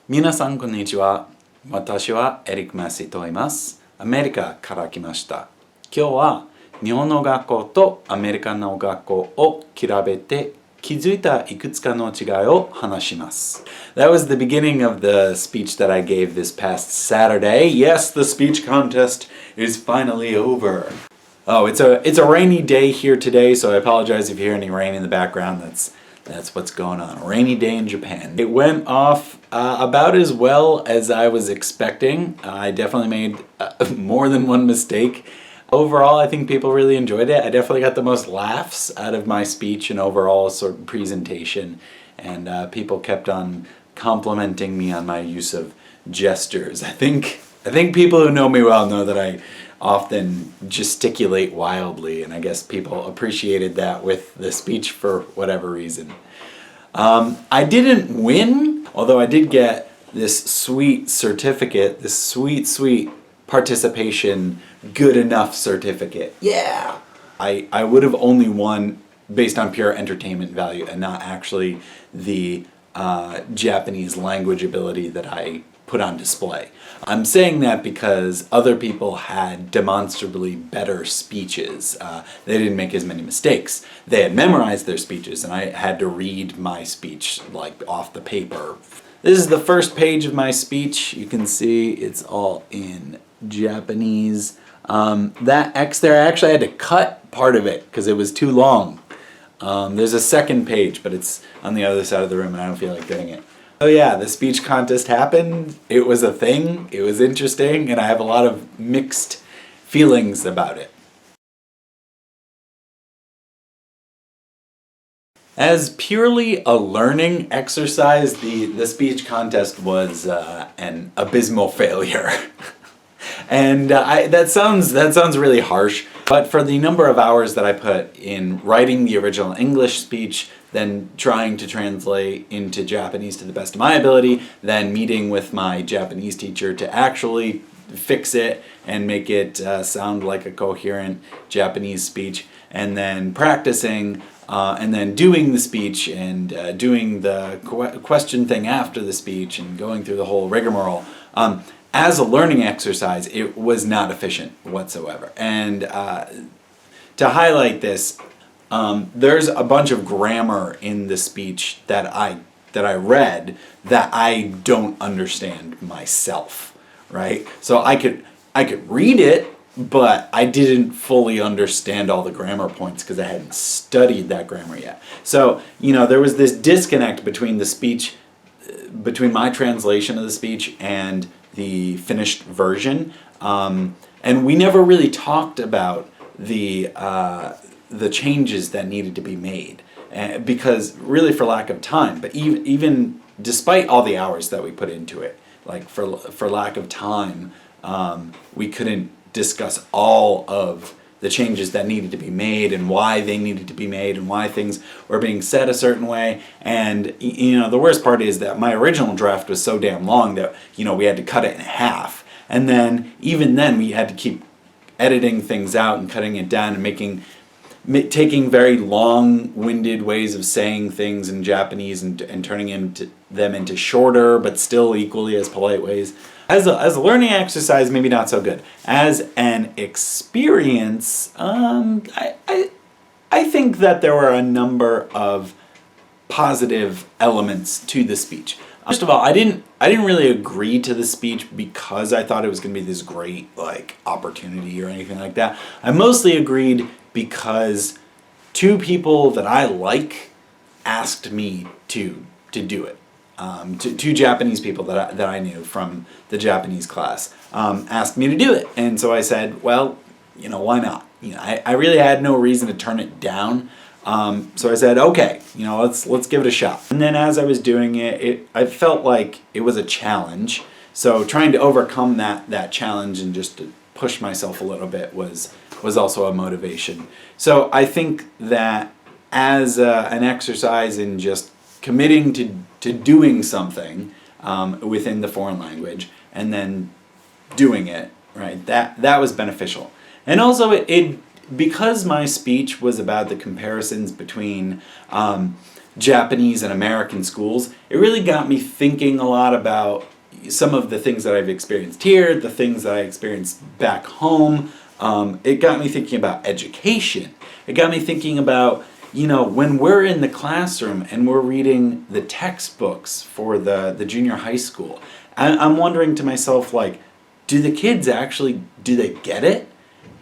皆さんこんにちは。私はエリック・マッシーと言います。アメリカから来ました。今日は日本の学校とアメリカの学校を比べて気づいたいくつかの違いを話します。That was the beginning of the speech that I gave this past Saturday. Yes, the speech contest is finally over. Oh, it's a rainy day here today, so I apologize if you hear any rain in the background. That's what's going on. A rainy day in Japan. It went off about as well as I was expecting. I definitely made more than one mistake. Overall, I think people really enjoyed it. I definitely got the most laughs out of my speech and overall sort of presentation. And people kept on complimenting me on my use of gestures. I think people who know me well know that I often gesticulate wildly, and I guess people appreciated that with the speech for whatever reason. I didn't win, although I did get this sweet certificate, this sweet participation good enough certificate. Yeah! I would have only won based on pure entertainment value and not actually the Japanese language ability that I put on display. I'm saying that because other people had demonstrably better speeches. They didn't make as many mistakes. They had memorized their speeches and I had to read my speech like off the paper. This is the first page of my speech. You can see it's all in Japanese. That X there, I actually had to cut part of it because it was too long. There's a second page, but it's on the other side of the room and I don't feel like doing it. So yeah, the speech contest happened. It was a thing. It was interesting, and I have a lot of mixed feelings about it. As purely a learning exercise, the speech contest was an abysmal failure. And that sounds really harsh, but for the number of hours that I put in writing the original English speech, then trying to translate into Japanese to the best of my ability, then meeting with my Japanese teacher to actually fix it and make it sound like a coherent Japanese speech, and then practicing, and then doing the speech and doing the question thing after the speech and going through the whole rigmarole. As a learning exercise, it was not efficient whatsoever. And to highlight this, there's a bunch of grammar in the speech that I read that I don't understand myself, right? So I could read it, but I didn't fully understand all the grammar points because I hadn't studied that grammar yet. So, there was this disconnect between the speech, between my translation of the speech and the finished version, and we never really talked about the changes that needed to be made, because really for lack of time. But even despite all the hours that we put into it, like for lack of time, we couldn't discuss all of the changes that needed to be made and why they needed to be made and why things were being said a certain way. And the worst part is that my original draft was so damn long that we had to cut it in half, and then even then we had to keep editing things out and cutting it down and taking very long-winded ways of saying things in Japanese and turning them into shorter but still equally as polite ways. As a learning exercise, maybe not so good. As an experience, I think that there were a number of positive elements to the speech. First of all, I didn't really agree to the speech because I thought it was going to be this great opportunity or anything like that. I mostly agreed because two people that I like asked me to do it. Two Japanese people that I knew from the Japanese class asked me to do it, and so I said, well, why not? I really had no reason to turn it down. So I said, okay, let's give it a shot. And then as I was doing it, I felt like it was a challenge. So trying to overcome that challenge and just to push myself a little bit was also a motivation. So I think that as an exercise in just committing to doing something within the foreign language and then doing it, right, that was beneficial. And also it because my speech was about the comparisons between Japanese and American schools, it really got me thinking a lot about some of the things that I've experienced here, the things that I experienced back home. It got me thinking about education. It got me thinking about, when we're in the classroom and we're reading the textbooks for the junior high school, I'm wondering to myself, like, do the kids actually, do they get it?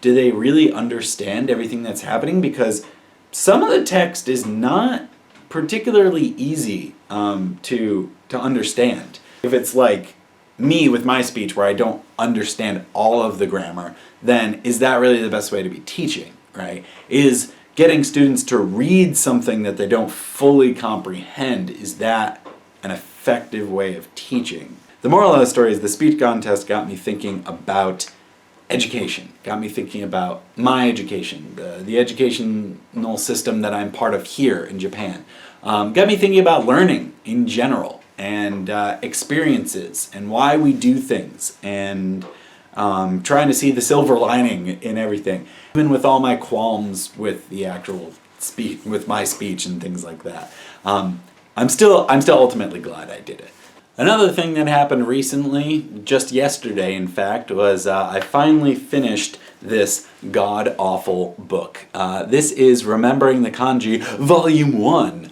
Do they really understand everything that's happening? Because some of the text is not particularly easy to understand. If it's like me with my speech where I don't understand all of the grammar, then is that really the best way to be teaching, right? Is getting students to read something that they don't fully comprehend, is that an effective way of teaching? The moral of the story is the speech contest got me thinking about education, got me thinking about my education, the educational system that I'm part of here in Japan. Got me thinking about learning in general and experiences and why we do things and trying to see the silver lining in everything, even with all my qualms with the actual speech, with my speech and things like that. I'm still ultimately glad I did it. Another thing that happened recently, just yesterday in fact, was I finally finished this god-awful book. This is Remembering the Kanji, Volume 1.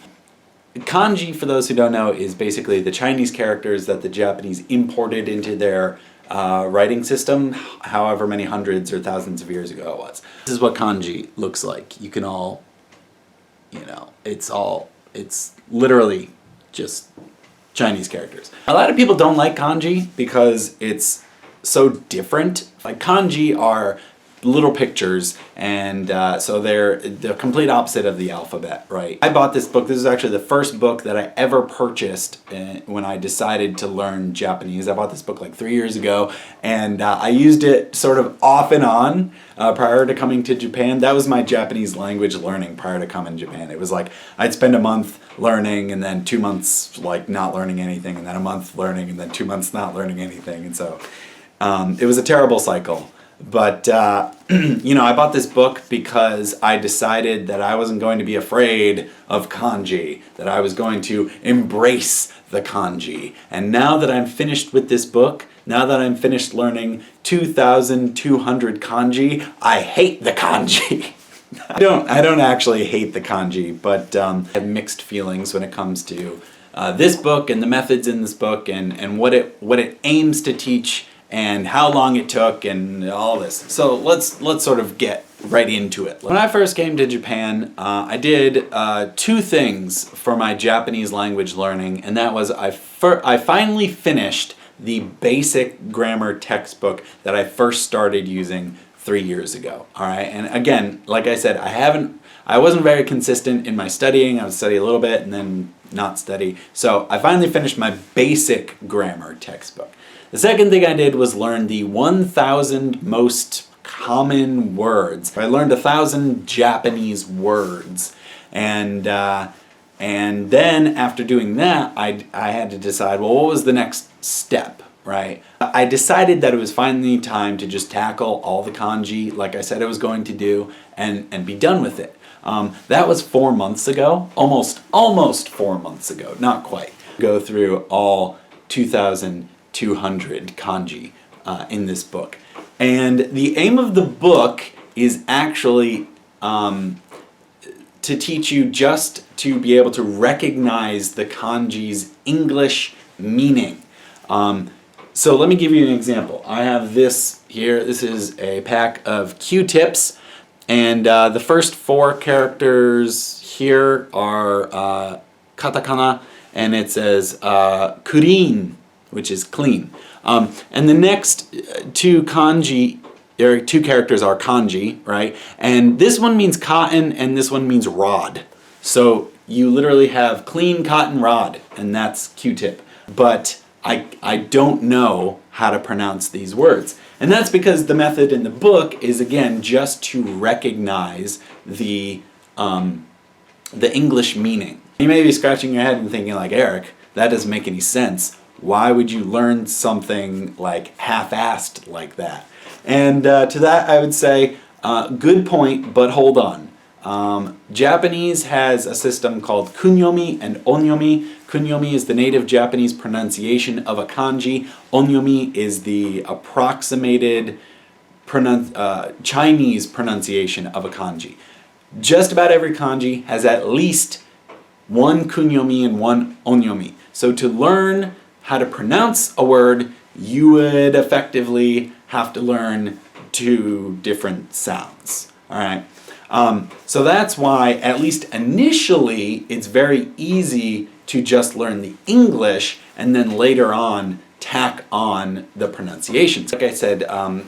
Kanji, for those who don't know, is basically the Chinese characters that the Japanese imported into their writing system, however many hundreds or thousands of years ago it was. This is what kanji looks like. You can all, it's literally just Chinese characters. A lot of people don't like kanji because it's so different. Like, kanji are little pictures, and so they're the complete opposite of the alphabet, right? I bought this book. This is actually the first book that I ever purchased when I decided to learn Japanese. I bought this book like 3 years ago, and I used it sort of off and on prior to coming to Japan. That was my Japanese language learning prior to coming to Japan. It was like I'd spend a month learning and then 2 months like not learning anything, and then a month learning and then 2 months not learning anything, and so it was a terrible cycle. But, I bought this book because I decided that I wasn't going to be afraid of kanji, that I was going to embrace the kanji. And now that I'm finished with this book, now that I'm finished learning 2,200 kanji, I hate the kanji. I don't actually hate the kanji, but I have mixed feelings when it comes to this book and the methods in this book and what it aims to teach and how long it took and all this. So let's sort of get right into it. When I first came to Japan, I did 2 things for my Japanese language learning, and that was I finally finished the basic grammar textbook that I first started using 3 years ago. All right, and again, like I said, I wasn't very consistent in my studying. I would study a little bit and then not study. So I finally finished my basic grammar textbook. The second thing I did was learn the 1,000 most common words. I learned 1,000 Japanese words, and then after doing that, I had to decide, well, what was the next step, right? I decided that it was finally time to just tackle all the kanji, like I said I was going to do, and be done with it. That was 4 months ago, almost 4 months ago, not quite. Go through all 2,200 kanji in this book. And the aim of the book is actually to teach you just to be able to recognize the kanji's English meaning. So let me give you an example. I have this here. This is a pack of Q-tips, and the first 4 characters here are katakana, and it says kurin, which is clean. And the next 2 kanji, there are 2 characters are kanji, right? And this one means cotton and this one means rod. So you literally have clean cotton rod, and that's Q-tip. But I don't know how to pronounce these words. And that's because the method in the book is, again, just to recognize the English meaning. You may be scratching your head and thinking like, Eric, that doesn't make any sense. Why would you learn something like half-assed like that? And to that I would say, good point, but hold on. Japanese has a system called kunyomi and onyomi. Kunyomi is the native Japanese pronunciation of a kanji. Onyomi is the approximated Chinese pronunciation of a kanji. Just about every kanji has at least one kunyomi and one onyomi. So to learn how to pronounce a word, you would effectively have to learn two different sounds. All right. So that's why, at least initially, it's very easy to just learn the English and then later on tack on the pronunciations. Like I said,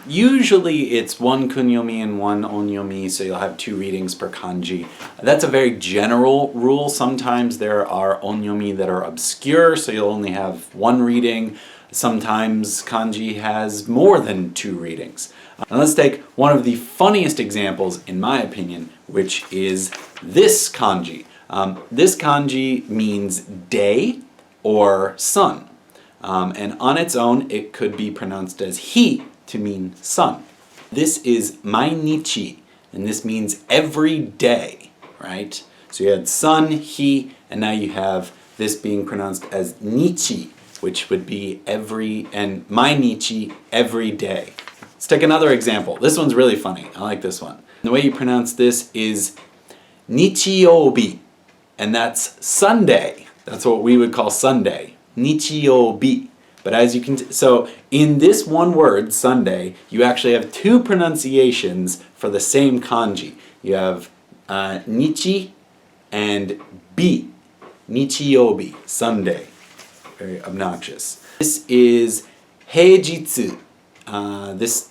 usually it's one kunyomi and one onyomi, so you'll have two readings per kanji. That's a very general rule. Sometimes there are onyomi that are obscure, so you'll only have one reading. Sometimes kanji has more than two readings. Now let's take one of the funniest examples, in my opinion, which is this kanji. This kanji means day or sun. And on its own, it could be pronounced as hi to mean sun. This is mainichi, and this means every day, right? So you had sun, hi, and now you have this being pronounced as nichi, which would be every, and mainichi, every day. Let's take another example. This one's really funny. I like this one. The way you pronounce this is nichiyobi, and that's Sunday. That's what we would call Sunday. Nichiyobi. But as you can, so in this one word, Sunday, you actually have two pronunciations for the same kanji. You have nichi and bi. Nichiyobi, Sunday. Very obnoxious. This is heijitsu. This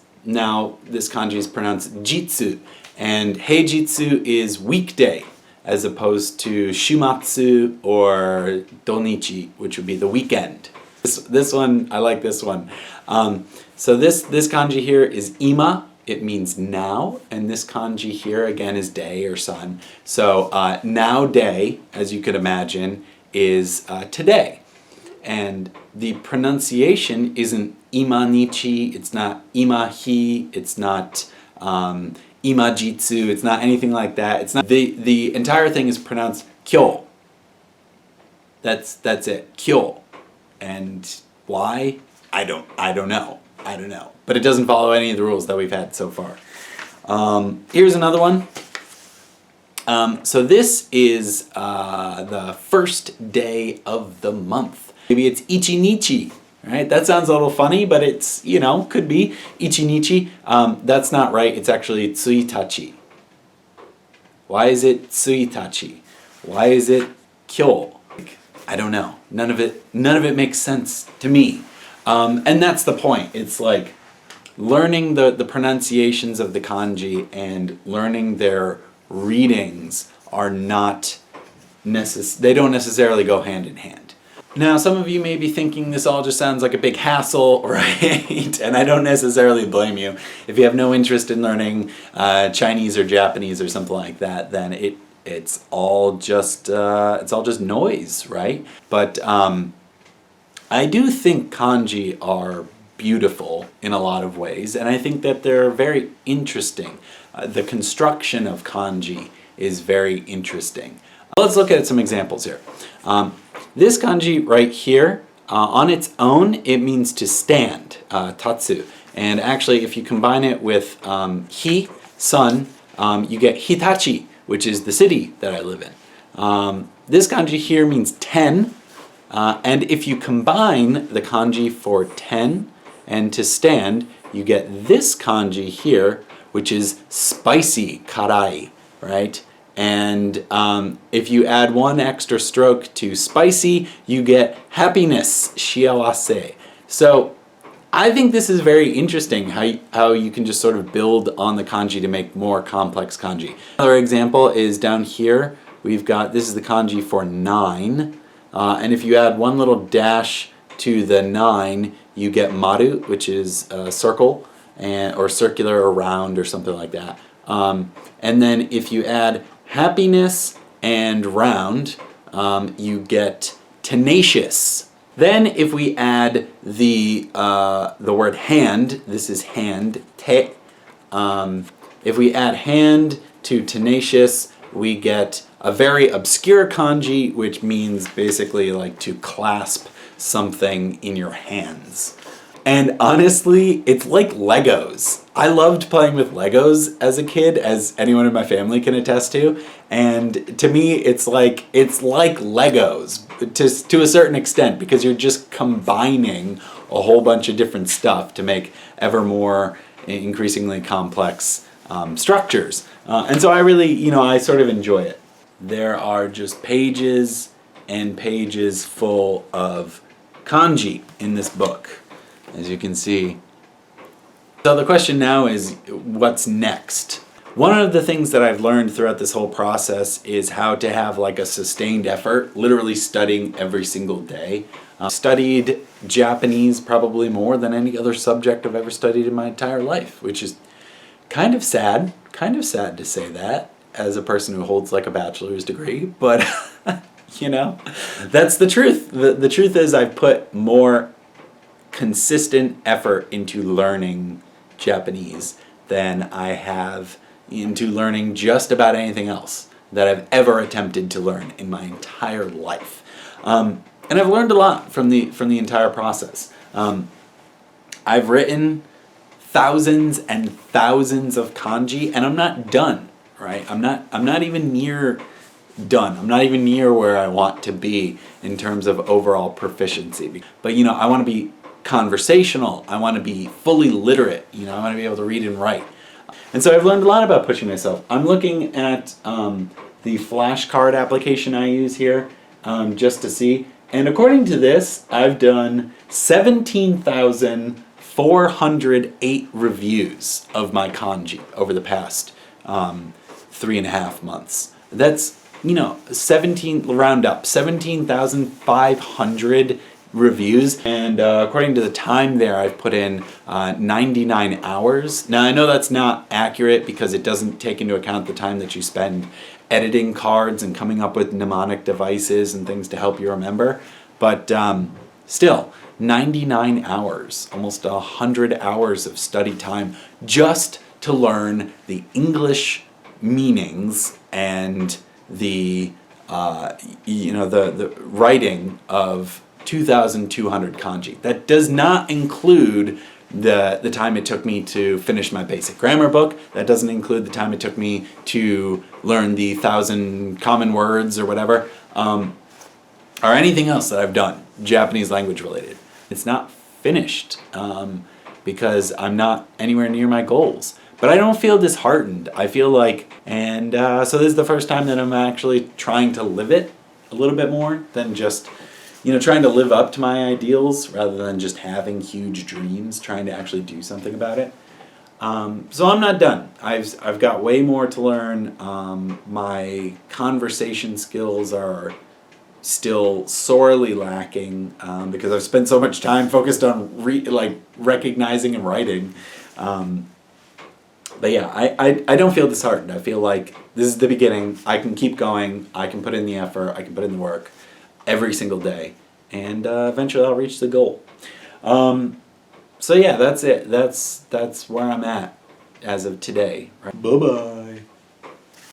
kanji is pronounced jitsu, and heijitsu is weekday, as opposed to shumatsu or donichi, which would be the weekend. This one, I like this one. So this kanji here is ima, it means now, and this kanji here again is day or sun. So now day, as you could imagine, is today. And the pronunciation isn't imanichi, it's not imahi, it's not imajitsu, it's not anything like that. It's not, the entire thing is pronounced kyo. That's it, kyo. And why? I don't know. But it doesn't follow any of the rules that we've had so far. Here's another one. So this is the first day of the month. Maybe it's ichinichi, right? That sounds a little funny, but it's, could be ichinichi. That's not right. It's actually tsuitachi. Why is it tsuitachi? Why is it kyo? I don't know. None of it makes sense to me. And that's the point. It's like learning the pronunciations of the kanji and learning their readings are not they don't necessarily go hand in hand. Now, some of you may be thinking this all just sounds like a big hassle, right? And I don't necessarily blame you. If you have no interest in learning Chinese or Japanese or something like that, then it's all just noise, right? But I do think kanji are beautiful in a lot of ways, and I think that they're very interesting. The construction of kanji is very interesting. Let's look at some examples here. This kanji right here, on its own, it means to stand, tatsu. And actually, if you combine it with hi, sun, you get Hitachi, which is the city that I live in. This kanji here means 10, and if you combine the kanji for 10 and to stand, you get this kanji here, which is spicy, karai, right? And if you add one extra stroke to spicy, you get happiness, shiawase. So I think this is very interesting, how you can just sort of build on the kanji to make more complex kanji. Another example is down here. We've got, this is the kanji for 9. And if you add one little dash to the 9, you get maru, which is a circle, or circular or round or something like that. And then if you add happiness and round, you get tenacious. Then if we add the word hand, this is hand, te. If we add hand to tenacious, we get a very obscure kanji, which means basically like to clasp something in your hands. And honestly, it's like Legos. I loved playing with Legos as a kid, as anyone in my family can attest to. And to me, it's like Legos to a certain extent, because you're just combining a whole bunch of different stuff to make ever more increasingly complex structures. And so I really, I sort of enjoy it. There are just pages and pages full of kanji in this book, as you can see. So the question now is, what's next? One of the things that I've learned throughout this whole process is how to have like a sustained effort, literally studying every single day. Studied Japanese probably more than any other subject I've ever studied in my entire life, which is kind of sad to say that as a person who holds like a bachelor's degree, but that's the truth. The truth is I've put more consistent effort into learning Japanese than I have into learning just about anything else that I've ever attempted to learn in my entire life. And I've learned a lot from the entire process. I've written thousands and thousands of kanji, and I'm not done, right? I'm not even near done. I'm not even near where I want to be in terms of overall proficiency. But I want to be conversational. I want to be fully literate. I want to be able to read and write. And so I've learned a lot about pushing myself. I'm looking at the flashcard application I use here just to see. And according to this, I've done 17,408 reviews of my kanji over the past 3.5 months. That's, 17,500 reviews. And according to the time there, I've put in 99 hours. Now, I know that's not accurate because it doesn't take into account the time that you spend editing cards and coming up with mnemonic devices and things to help you remember. But still, 99 hours, almost 100 hours of study time just to learn the English meanings and the writing of 2,200 kanji. That does not include the time it took me to finish my basic grammar book. That doesn't include the time it took me to learn the 1,000 common words or whatever, or anything else that I've done Japanese language related. It's not finished because I'm not anywhere near my goals. But I don't feel disheartened. I feel like, and so this is the first time that I'm actually trying to live it a little bit more than just, trying to live up to my ideals rather than just having huge dreams, trying to actually do something about it. So I'm not done. I've got way more to learn. My conversation skills are still sorely lacking because I've spent so much time focused on recognizing and writing. But yeah, I don't feel disheartened. I feel like this is the beginning. I can keep going. I can put in the effort. I can put in the work every single day. And eventually I'll reach the goal. So yeah, that's it. That's where I'm at as of today. Right? Bye-bye.